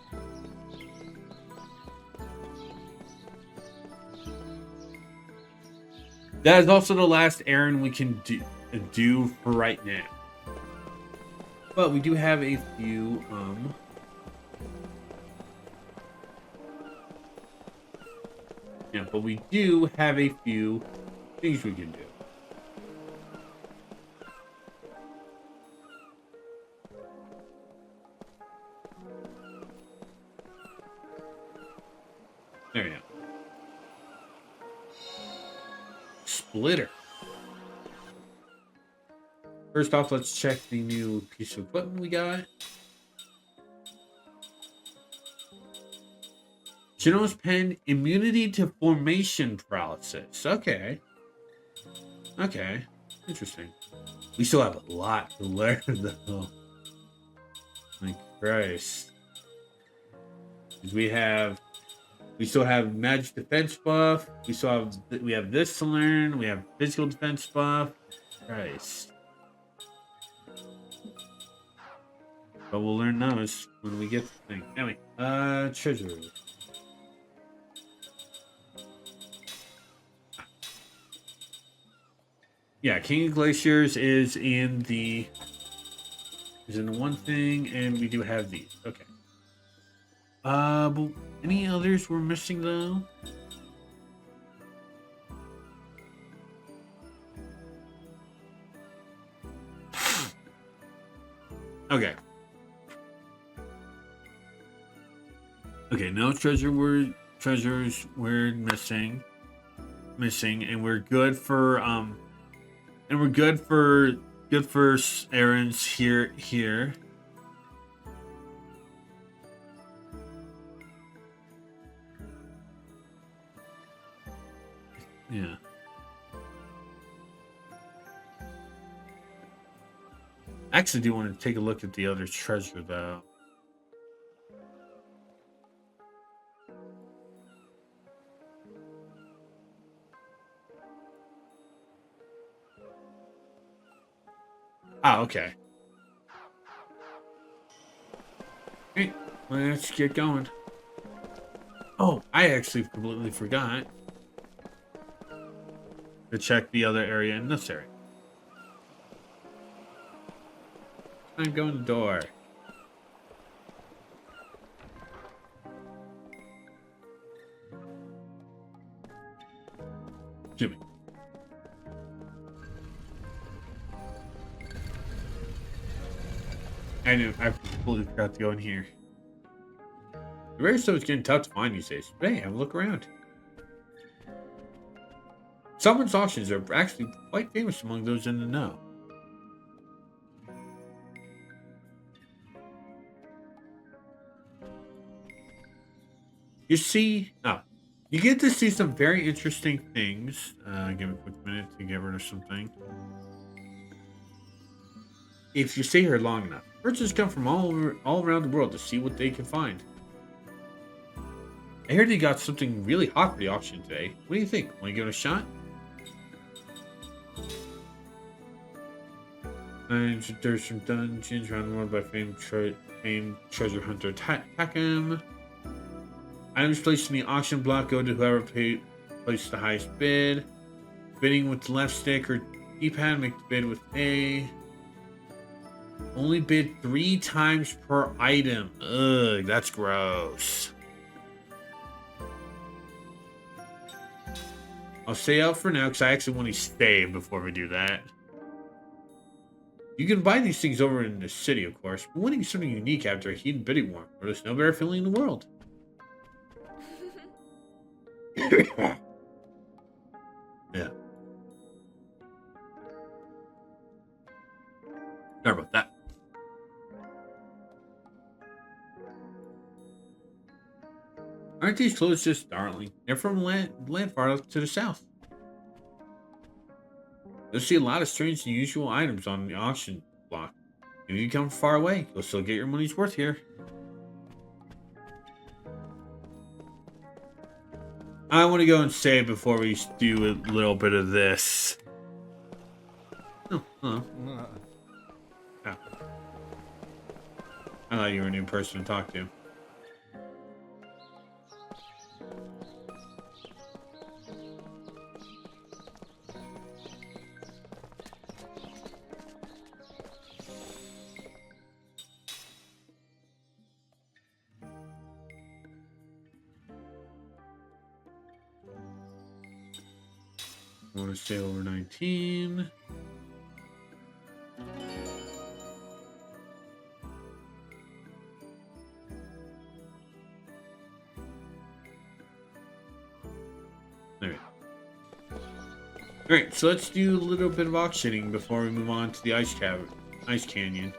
That is also the last errand we can do for right now. But we do have a few, yeah, but we do have a few things we can do. There we go. Splitter. First off, let's check the new piece of equipment we got. Geno's pen, immunity to formation paralysis. Okay. Okay. Interesting. We still have a lot to learn, though. My Christ. We still have magic defense buff. We have this to learn. We have physical defense buff. Christ. But we'll learn those when we get to the thing. Anyway, treasure. Yeah, King of Glaciers is in the one thing, and we do have these. Okay. But any others we're missing though? Okay. Okay, no treasures we're missing, and we're good for good for errands here. Yeah. I actually do want to take a look at the other treasure though. Ah, okay. Hey, let's get going. Oh, I actually completely forgot to check the other area in this area. I'm going the door. Jimmy. I knew. I completely forgot to go in here. The rare stuff is getting tough to find these days. But hey, have a look around. Someone's auctions are actually quite famous among those in the know. You see, you get to see some very interesting things. Give me a quick minute to get rid of something. If you stay here long enough, merchants come from all around the world to see what they can find. I heard they got something really hot for the auction today. What do you think? Want to give it a shot? And there's some dungeons around the world by famed treasure hunter Takum. Items placed in the auction block go to whoever placed the highest bid. Bidding with the left stick or D-pad, make the bid with A. Only bid 3 times per item. Ugh, that's gross. I'll stay out for now because I actually want to stay before we do that. You can buy these things over in the city, of course, but winning something unique after a heated bidding war, there's no better feeling in the world. Yeah. Sorry about that. Aren't these clothes just darling? They're from land far to the south. You'll see a lot of strange and unusual items on the auction block. If you come far away, you'll still get your money's worth here. I want to go and save before we do a little bit of this. Oh, Oh. Oh. I thought you were a new person to talk to. I want to stay over 19. Alright. Alright, so let's do a little bit of auctioning before we move on to the ice canyon.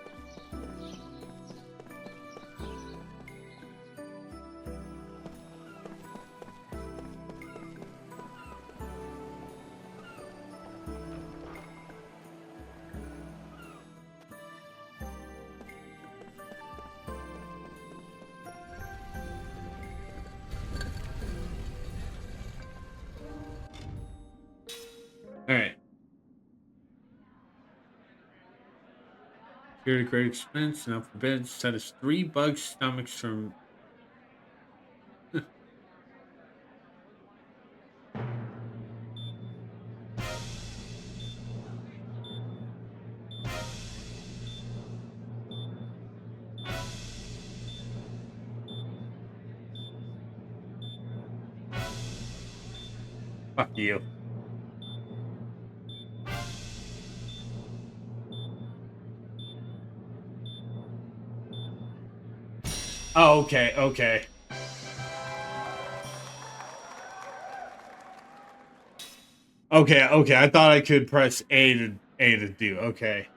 Alright. Here at a great expense, now for bed, set us 3 bug stomachs from. Fuck you. Oh, okay, okay. Okay, I thought I could press A to do. Okay.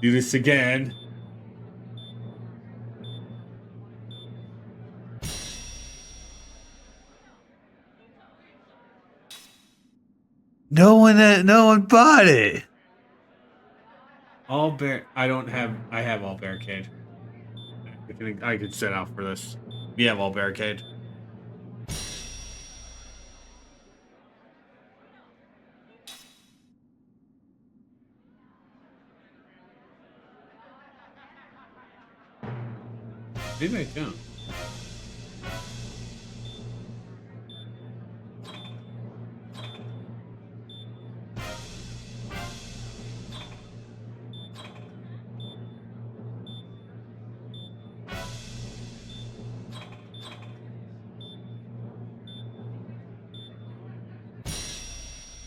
Do this again. No one bought it. All bear. I don't have. I have all barricade. I could set out for this. We have all barricade. Maybe I don't.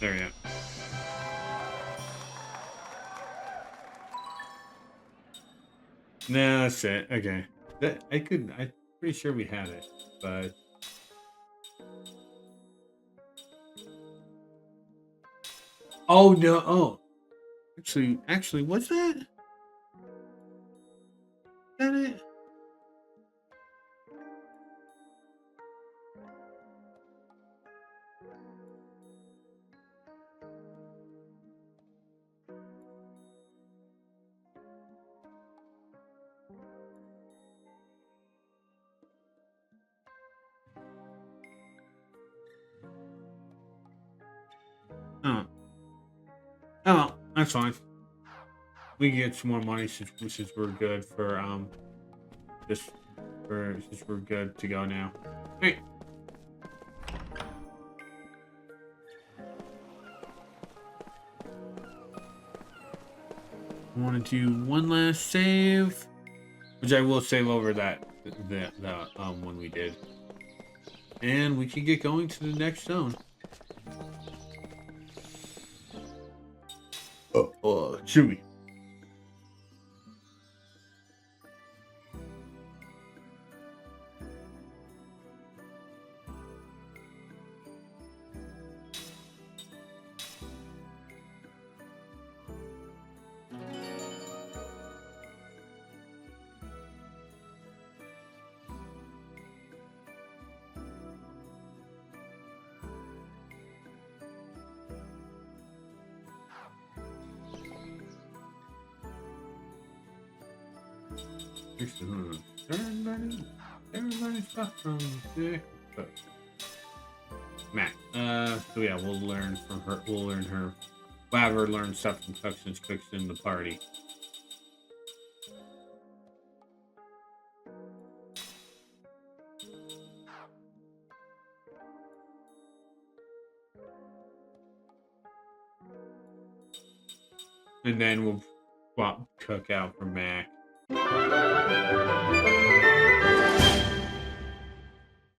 There we go. No, that's it. Okay. That I could. I'm pretty sure we had it, but. Oh no! Oh, actually, what's that? Is that it? Oh, oh, that's fine. We can get some more money since we're good for just for since we're good to go now. Hey. I want to do one last save, which I will save over the one we did, and we can get going to the next zone. Chewy. Everybody's stuff from sick. Mac. So yeah, we'll learn from her. We'll learn her. We'll have her learn stuff from Cook since Cook's in the party. And then we'll swap Cook out for Mac.